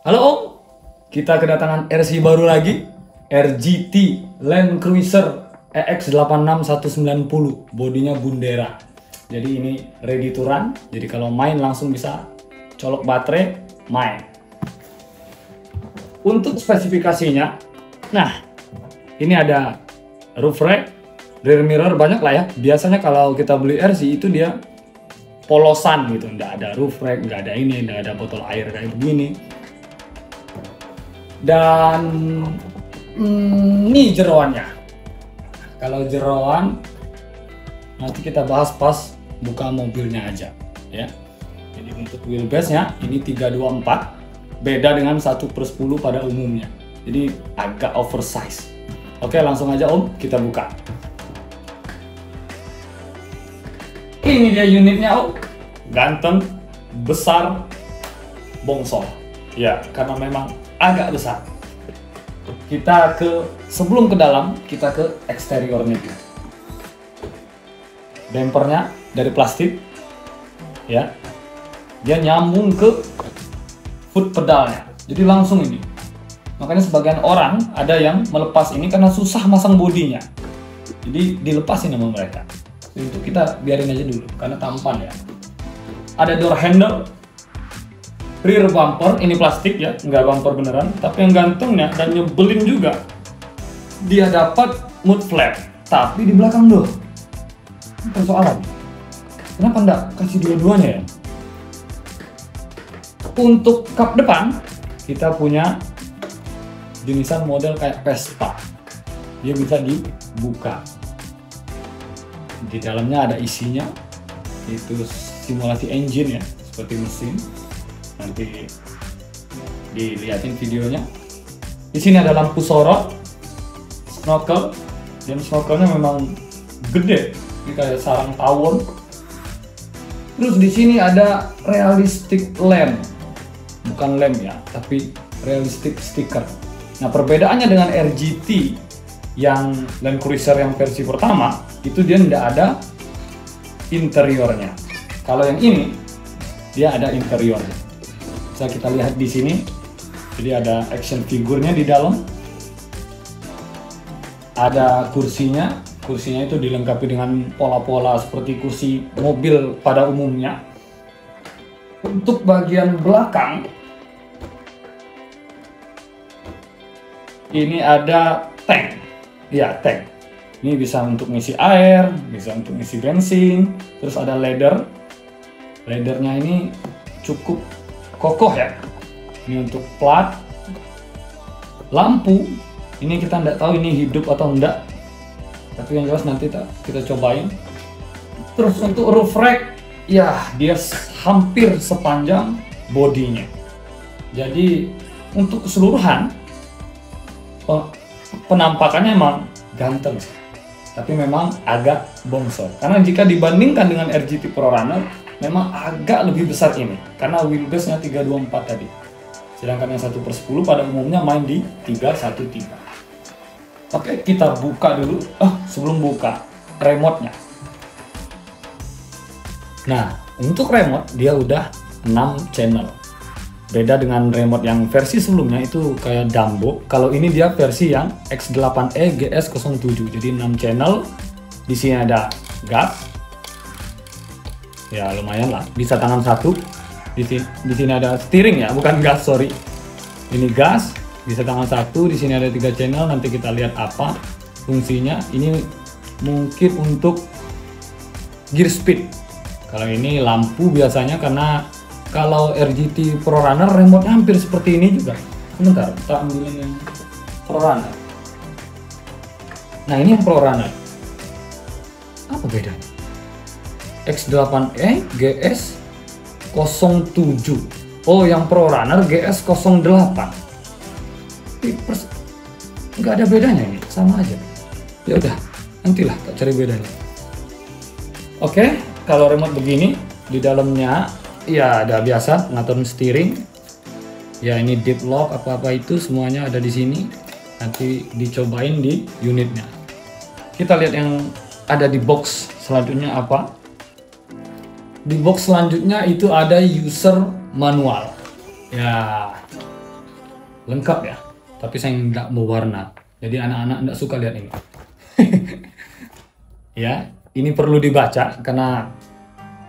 Halo Om, kita kedatangan RC baru lagi, RGT Land Cruiser EX86190, bodinya Bundera. Jadi ini ready to run, jadi kalau main langsung bisa colok baterai, main. Untuk spesifikasinya, nah ini ada roof rack, rear mirror, banyak lah ya. Biasanya kalau kita beli RC itu dia polosan gitu, nggak ada roof rack, nggak ada ini, nggak ada botol air kayak begini. Dan ini jeroannya. Kalau jeroan nanti kita bahas pas buka mobilnya aja ya. Jadi untuk wheelbase-nya ini 324, beda dengan 1/10 pada umumnya. Jadi agak oversize. Oke, langsung aja Om, kita buka. Ini dia unitnya Om. Ganteng, besar, bongsor. Ya, karena memang agak besar. Kita sebelum ke dalam, kita ke eksteriornya dulu. Bempernya dari plastik, ya. Dia nyambung ke foot pedalnya, jadi langsung ini. Makanya sebagian orang ada yang melepas ini karena susah masang bodinya. Jadi dilepasin sama mereka. Untuk kita biarin aja dulu, karena tampan ya. Ada door handle. Rear bumper, ini plastik ya, nggak bumper beneran, tapi yang gantengnya dan nyebelin juga, dia dapat mud flap, tapi di belakang door. Ini persoalan. Kenapa nggak kasih dua-duanya ya? Untuk kap depan, kita punya jenisan model kayak Vespa. Dia bisa dibuka. Di dalamnya ada isinya, itu simulasi engine ya, seperti mesin. Nanti dilihatin videonya. Di sini ada lampu sorot, snorkel, dan snorkelnya memang gede, ini kayak sarang tawon. Terus di sini ada realistic lamp, bukan lamp ya, tapi realistic sticker. Nah perbedaannya dengan RGT yang Land Cruiser yang versi pertama, itu dia tidak ada interiornya. Kalau yang ini dia ada interiornya. Bisa kita lihat di sini, jadi ada action figurnya di dalam, ada kursinya itu dilengkapi dengan pola-pola seperti kursi mobil pada umumnya. Untuk bagian belakang ini ada tank, ya tank. Ini bisa untuk ngisi air, bisa untuk ngisi bensin, terus ada leathernya ini cukup kokoh ya. Ini untuk plat, lampu ini kita nggak tahu ini hidup atau enggak, tapi yang jelas nanti kita cobain. Terus untuk roof rack ya, dia hampir sepanjang bodinya. Jadi untuk keseluruhan penampakannya emang ganteng, tapi memang agak bongsor karena jika dibandingkan dengan RGT Pro Runner memang agak lebih besar ini karena wheelbase-nya 324 tadi. Sedangkan yang 1/10 pada umumnya main di 313. Oke, kita buka dulu. Sebelum buka, remote-nya. Nah, untuk remote dia udah 6 channel. Beda dengan remote yang versi sebelumnya itu kayak Dumbo. Kalau ini dia versi yang X8E GS07. Jadi 6 channel. Di sini ada gas. Ya lumayan lah, bisa tangan satu. Di sini ada steering ya, bukan gas, sorry. Ini gas, bisa tangan satu. Di sini ada 3 channel. Nanti kita lihat apa fungsinya. Ini mungkin untuk gear speed. Kalau ini lampu biasanya, karena kalau RGT Pro Runner remote hampir seperti ini juga. Sebentar, kita ambilin yang Pro Runner. Nah ini yang Pro Runner. Apa bedanya? X8E GS07. Oh, yang Pro Runner GS08. Nggak ada bedanya ini, sama aja. Ya udah, nantilah tak cari bedanya. Oke, kalau remote begini di dalamnya ya ada biasa ngatur steering. Ya ini deep lock apa-apa itu semuanya ada di sini. Nanti dicobain di unitnya. Kita lihat yang ada di box selanjutnya apa. Di box selanjutnya itu ada user manual. Ya, lengkap ya. Tapi saya nggak mau warna. Jadi anak-anak nggak suka lihat ini. Ya, ini perlu dibaca karena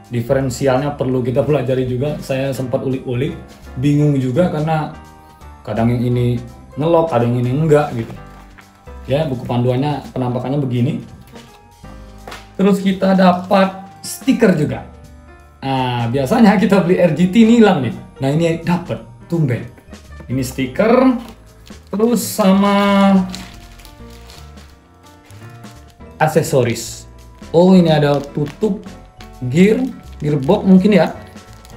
diferensialnya perlu kita pelajari juga. Saya sempat ulik-ulik, bingung juga karena kadang yang ini ngelok, ada yang ini enggak gitu. Ya, buku panduannya penampakannya begini. Terus kita dapat stiker juga. Nah, biasanya kita beli RGT ini hilang nih. Nah, ini dapat, tumben. Ini stiker, terus sama aksesoris. Oh, ini ada tutup gearbox mungkin ya.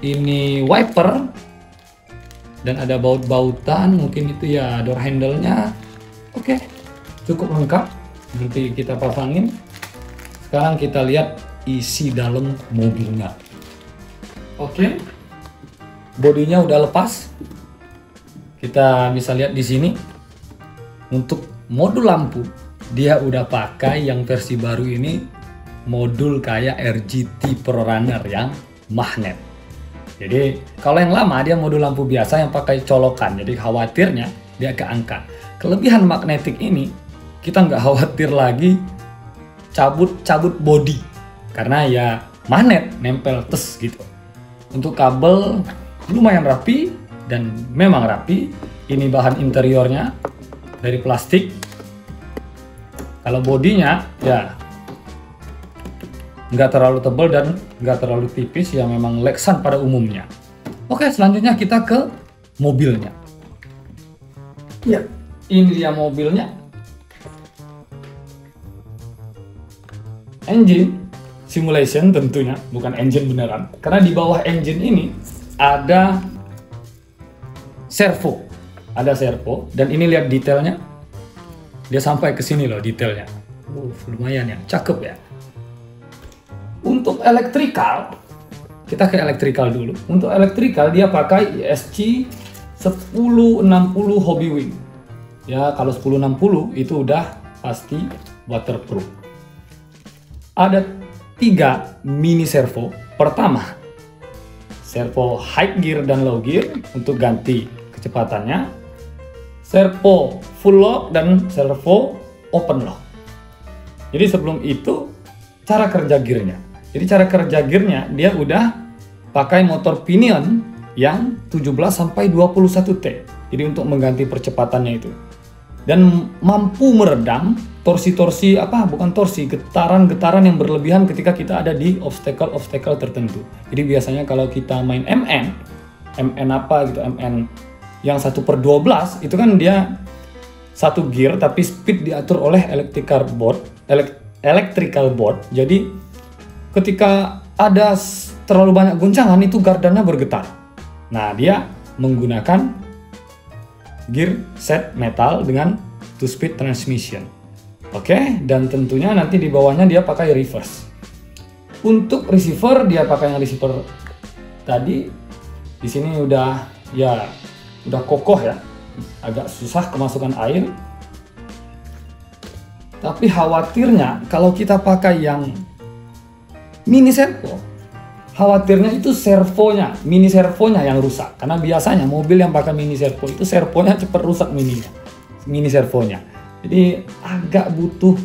Ini wiper dan ada baut-bautan, mungkin itu ya door handle-nya. Oke, cukup lengkap. Nanti kita pasangin. Sekarang kita lihat isi dalam mobilnya. Oke, bodinya udah lepas. Kita bisa lihat di sini. Untuk modul lampu, dia udah pakai yang versi baru ini, modul kayak RGT ProRunner yang magnet. Jadi kalau yang lama dia modul lampu biasa yang pakai colokan, jadi khawatirnya dia keangkat. Kelebihan magnetik ini, kita nggak khawatir lagi cabut body, karena ya magnet nempel tes gitu. Untuk kabel lumayan rapi dan memang rapi. Ini bahan interiornya dari plastik. Kalau bodinya ya nggak terlalu tebal dan nggak terlalu tipis, ya memang Lexan pada umumnya. Oke, selanjutnya kita ke mobilnya. Ya, ini dia mobilnya. Engine simulation tentunya, bukan engine beneran. Karena di bawah engine ini ada servo. Ada servo, dan ini lihat detailnya. Dia sampai ke sini loh detailnya. Lumayan ya, cakep ya. Untuk elektrikal, kita ke elektrikal dulu. Untuk elektrikal dia pakai ESC 1060 Hobbywing. Ya, kalau 1060 itu udah pasti waterproof. Ada 3 mini servo. Pertama, servo high gear dan low gear untuk ganti kecepatannya. Servo full lock dan servo open lock. Jadi sebelum itu cara kerja gearnya. Jadi cara kerja gearnya dia udah pakai motor pinion yang 17 sampai 21 T. Jadi untuk mengganti percepatannya itu. Dan mampu meredam torsi-torsi getaran-getaran yang berlebihan ketika kita ada di obstacle tertentu. Jadi biasanya kalau kita main MN yang 1/12 itu kan dia satu gear tapi speed diatur oleh electrical board. Jadi ketika ada terlalu banyak goncangan itu gardannya bergetar. Nah, dia menggunakan gear set metal dengan 2-speed transmission. Oke, dan tentunya nanti di bawahnya dia pakai reverse. Untuk receiver dia pakai yang receiver tadi. Di sini udah kokoh ya. Agak susah kemasukan air. Tapi khawatirnya kalau kita pakai yang mini servo, khawatirnya itu mini servonya yang rusak. Karena biasanya mobil yang pakai mini servo itu servonya cepat rusak mini servonya. Jadi agak butuh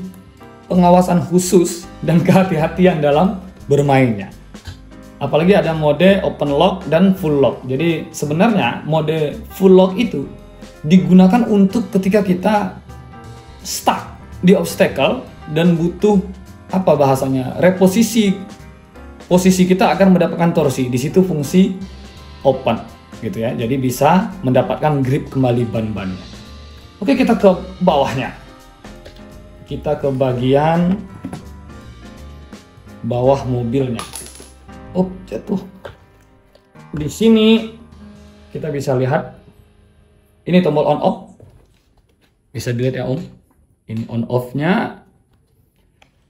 pengawasan khusus dan kehati-hatian dalam bermainnya. Apalagi ada mode open lock dan full lock. Jadi sebenarnya mode full lock itu digunakan untuk ketika kita stuck di obstacle dan butuh posisi kita akan mendapatkan torsi. Di situ fungsi open gitu ya. Jadi bisa mendapatkan grip kembali ban-bannya. Oke, kita ke bawahnya. Kita ke bagian bawah mobilnya. Jatuh. Di sini kita bisa lihat ini tombol on off. Bisa dilihat ya Om. Ini on off-nya.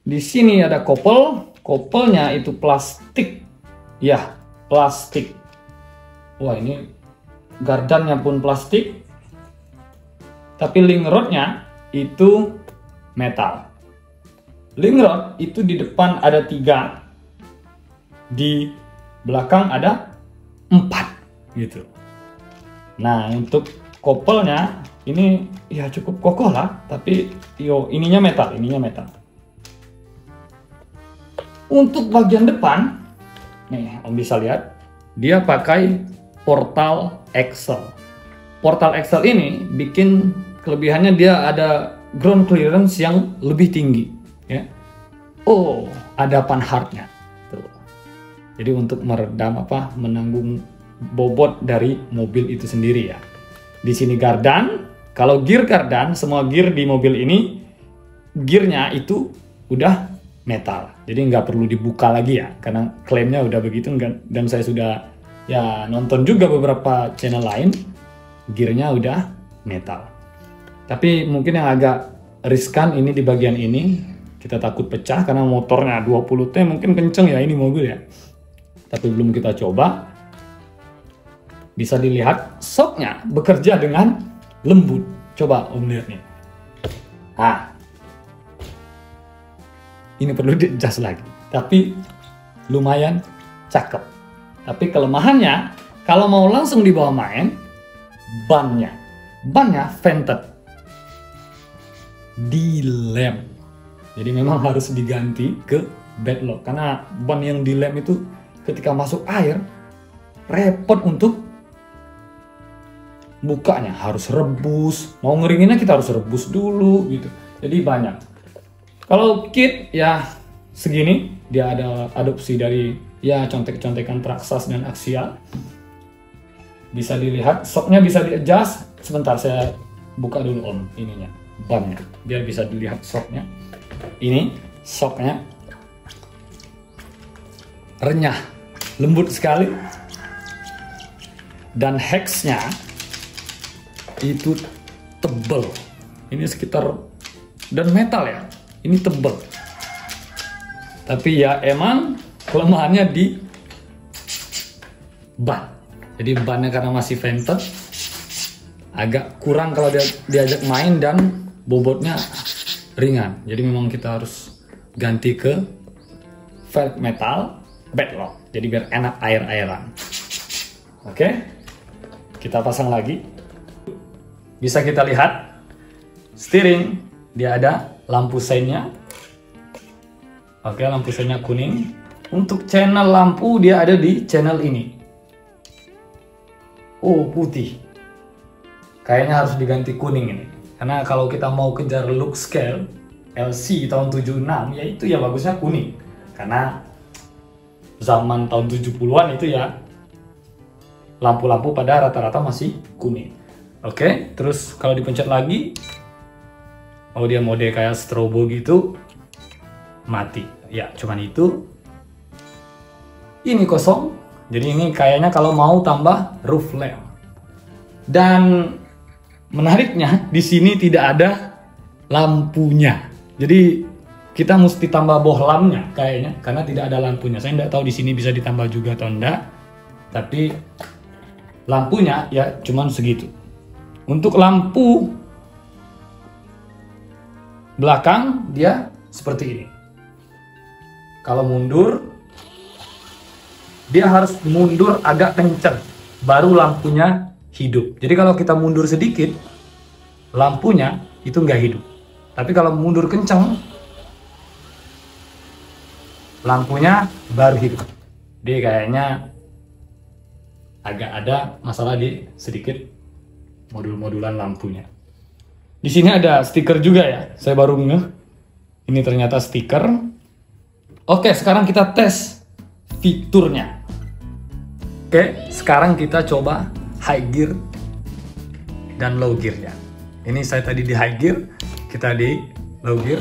Di sini ada kopelnya itu plastik. Ya, plastik. Wah, ini gardannya pun plastik. Tapi link rod-nya itu metal. Link rod itu di depan ada 3. Di belakang ada 4 gitu. Nah, untuk Kopelnya ini ya cukup kokoh lah, tapi ininya metal, Untuk bagian depan, nih Om bisa lihat, dia pakai portal Excel. Portal Excel ini bikin kelebihannya dia ada ground clearance yang lebih tinggi, ya. Oh, ada panhardnya. Tuh. Jadi untuk meredam menanggung bobot dari mobil itu sendiri ya. Di sini gardan. Kalau gear gardan, semua gear di mobil ini gearnya itu udah metal. Jadi nggak perlu dibuka lagi ya, karena klaimnya udah begitu. Dan saya sudah ya nonton juga beberapa channel lain, gearnya udah metal. Tapi mungkin yang agak riskan ini di bagian ini, kita takut pecah karena motornya 20T mungkin kenceng ya ini mobil ya. Tapi belum kita coba. Bisa dilihat shocknya bekerja dengan lembut. Coba Om lihat nih. Nah, ini perlu di-adjust lagi. Tapi lumayan cakep. Tapi kelemahannya, kalau mau langsung dibawa main, bannya vented, dilem. Jadi memang harus diganti ke bedlock. Karena ban yang dilem itu ketika masuk air, repot untuk bukanya, harus rebus. Mau ngeringinnya kita harus rebus dulu gitu. Jadi banyak. Kalau kit ya segini, dia ada adopsi dari ya contek-contekan Traxxas dan Axial. Bisa dilihat, shocknya bisa di-adjust. Sebentar saya buka dulu Om ininya, bannya, biar bisa dilihat shocknya. Ini shocknya renyah, lembut sekali. Dan hexnya itu tebel. Ini sekitar, dan metal ya. Ini tebel. Tapi ya emang kelemahannya di ban. Jadi bannya karena masih vented, agak kurang kalau diajak main dan bobotnya ringan. Jadi memang kita harus ganti ke velg metal bedlock. Jadi biar enak air-airan. Oke, kita pasang lagi. Bisa kita lihat steering, dia ada lampu seinnya. Oke, lampu seinnya kuning. Untuk channel lampu dia ada di channel ini. Oh, putih. Kayaknya harus diganti kuning ini. Karena kalau kita mau kejar look scale LC tahun 76, ya itu ya bagusnya kuning. Karena zaman tahun 70-an itu ya lampu-lampu pada rata-rata masih kuning. Oke, terus kalau dipencet lagi, oh dia mode kayak strobo gitu, mati. Ya, cuman itu. Ini kosong, jadi ini kayaknya kalau mau tambah roof lamp. Dan menariknya di sini tidak ada lampunya. Jadi kita mesti tambah bohlamnya kayaknya, karena tidak ada lampunya. Saya nggak tahu di sini bisa ditambah juga atau enggak. Tapi lampunya ya cuman segitu. Untuk lampu belakang dia seperti ini. Kalau mundur, dia harus mundur agak kencang, baru lampunya hidup. Jadi kalau kita mundur sedikit, lampunya itu nggak hidup. Tapi kalau mundur kencang, lampunya baru hidup. Dia kayaknya agak ada masalah di sedikit modul-modulan lampunya. Di sini ada stiker juga ya. Saya baru ngeh. Ini ternyata stiker. Oke, sekarang kita tes fiturnya. Oke, sekarang kita coba high gear dan low gear-nya. Ini saya tadi di high gear, kita di low gear.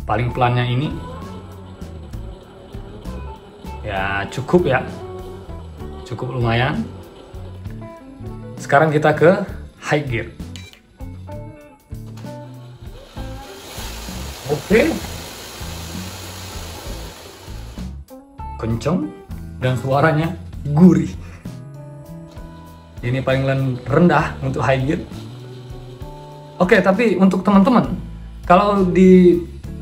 Paling pelannya ini ya cukup ya, cukup lumayan. Sekarang kita ke high gear. Oke, kenceng dan suaranya gurih. Ini paling rendah untuk high gear. Oke, tapi untuk teman-teman, kalau di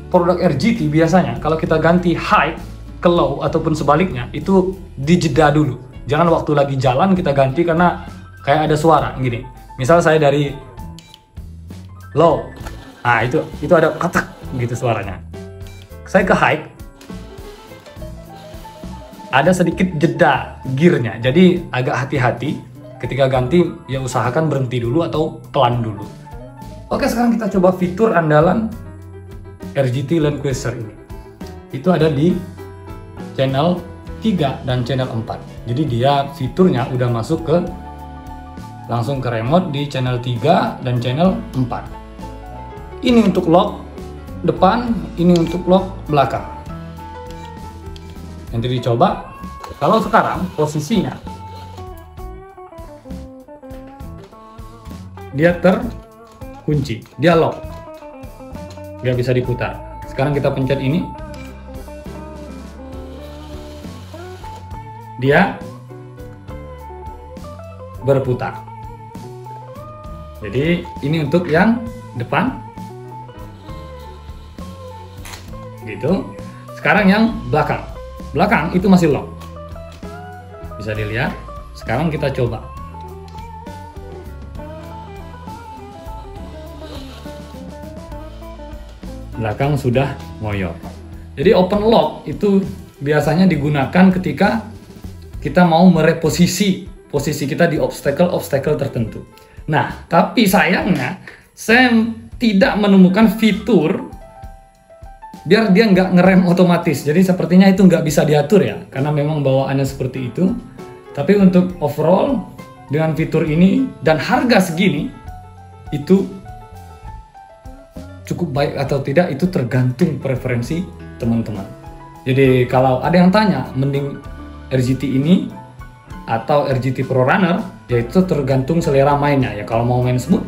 produk RGT biasanya kalau kita ganti high ke low ataupun sebaliknya itu dijeda dulu. Jangan waktu lagi jalan kita ganti karena kayak ada suara gini. Misal saya dari low, nah itu ada katak gitu suaranya. Saya ke high, ada sedikit jeda gearnya, jadi agak hati-hati ketika ganti, ya usahakan berhenti dulu atau pelan dulu. Oke, sekarang kita coba fitur andalan RGT Land Cruiser ini. Itu ada di channel 3 dan channel 4. Jadi dia fiturnya udah masuk ke langsung ke remote di channel 3 dan channel 4. Ini untuk lock depan, ini untuk lock belakang. Nanti dicoba. Kalau sekarang posisinya dia terkunci, dia lock, nggak bisa diputar. Sekarang kita pencet ini, dia berputar. Jadi ini untuk yang depan gitu. Sekarang yang belakang itu masih lock, bisa dilihat. Sekarang kita coba. Belakang sudah ngoyor. Jadi open lock itu biasanya digunakan ketika kita mau mereposisi posisi kita di obstacle tertentu. Nah, tapi sayangnya saya tidak menemukan fitur biar dia nggak ngerem otomatis. Jadi sepertinya itu nggak bisa diatur ya, karena memang bawaannya seperti itu. Tapi untuk overall dengan fitur ini dan harga segini, itu cukup baik atau tidak itu tergantung preferensi teman-teman. Jadi kalau ada yang tanya mending RGT ini atau RGT Pro Runner, ya itu tergantung selera mainnya ya. Kalau mau main smooth,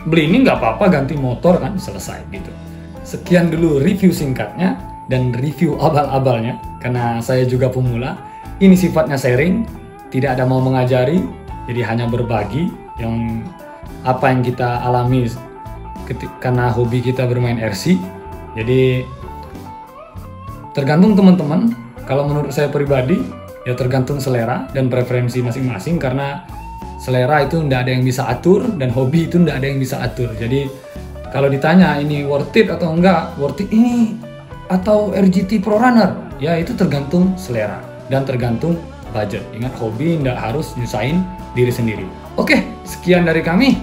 beli ini nggak apa-apa, ganti motor kan selesai gitu. Sekian dulu review singkatnya dan review abal-abalnya, karena saya juga pemula. Ini sifatnya sharing, tidak ada mau mengajari, jadi hanya berbagi yang apa yang kita alami karena hobi kita bermain RC. Jadi tergantung teman-teman. Kalau menurut saya pribadi ya tergantung selera dan preferensi masing-masing, karena selera itu tidak ada yang bisa atur dan hobi itu tidak ada yang bisa atur. Jadi kalau ditanya ini worth it atau enggak, worth it ini atau RGT Pro Runner, ya itu tergantung selera dan tergantung budget. Ingat, hobi tidak harus nyusahin diri sendiri. Oke, sekian dari kami.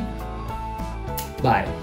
Bye.